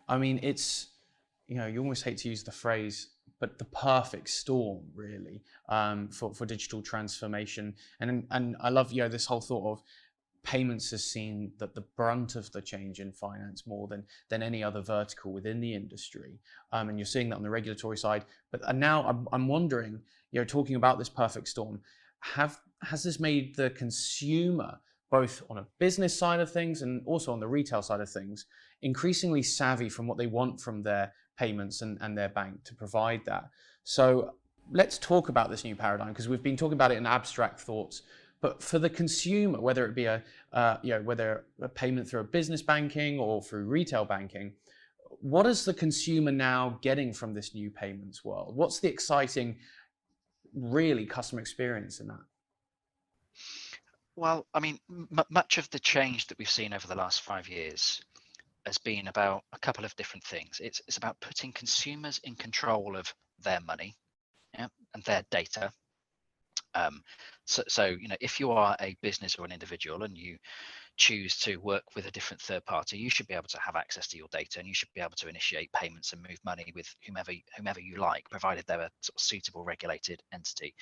I mean, it's, you almost hate to use the phrase, but the perfect storm, really, for digital transformation. And I love, this whole thought of payments has seen that the brunt of the change in finance more than any other vertical within the industry, and you're seeing that on the regulatory side. But now I'm wondering, talking about this perfect storm, has this made the consumer, both on a business side of things and also on the retail side of things, increasingly savvy from what they want from their payments and their bank to provide that? So let's talk about this new paradigm, because we've been talking about it in abstract thoughts. But for the consumer, whether it be whether a payment through a business banking or through retail banking, what is the consumer now getting from this new payments world? What's the exciting, really, customer experience in that? Well, I mean, much of the change that we've seen over the last 5 years has been about a couple of different things. It's about putting consumers in control of their money, yeah, and their data. So if you are a business or an individual and you choose to work with a different third party, you should be able to have access to your data, and you should be able to initiate payments and move money with whomever you like, provided they're a sort of suitable regulated entity.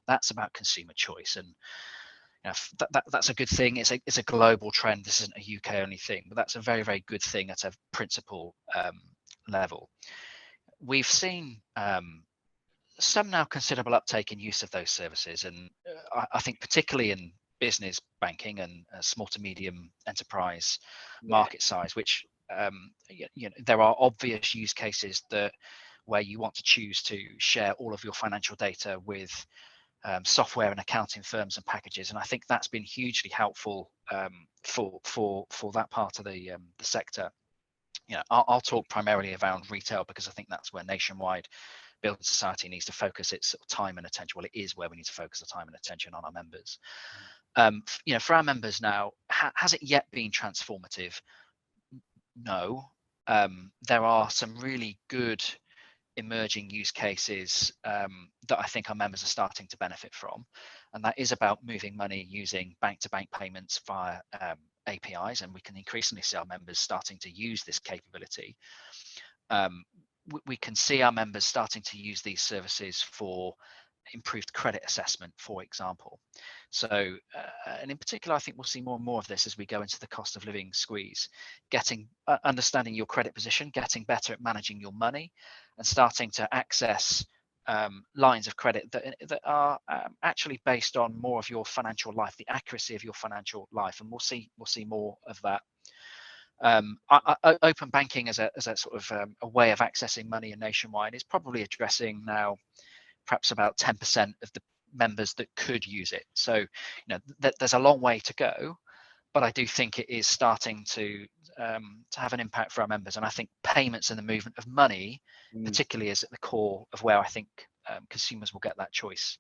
That's about consumer choice, and that's a good thing. It's a global trend. This isn't a UK only thing, but that's a very, very good thing at a principle level. We've seen some now considerable uptake in use of those services, and I think particularly in business banking and small to medium enterprise market size, which there are obvious use cases where you want to choose to share all of your financial data with software and accounting firms and packages, and I think that's been hugely helpful for that part of the sector. I'll talk primarily around retail because I think that's where Nationwide Building Society needs to focus its time and attention. Well, it is where we need to focus the time and attention on our members. For our members now, has it yet been transformative? No. There are some really good emerging use cases that I think our members are starting to benefit from, and that is about moving money using bank-to-bank payments via APIs, and we can increasingly see our members starting to use this capability. We can see our members starting to use these services for improved credit assessment, for example. So, and in particular, I think we'll see more and more of this as we go into the cost of living squeeze, understanding your credit position, getting better at managing your money, and starting to access lines of credit that are actually based on more of your financial life, the accuracy of your financial life, and we'll see more of that. Open banking as a sort of a way of accessing money in Nationwide is probably addressing now perhaps about 10% of the members that could use it. So, there's a long way to go, but I do think it is starting to have an impact for our members. And I think payments and the movement of money, particularly, is at the core of where I think consumers will get that choice.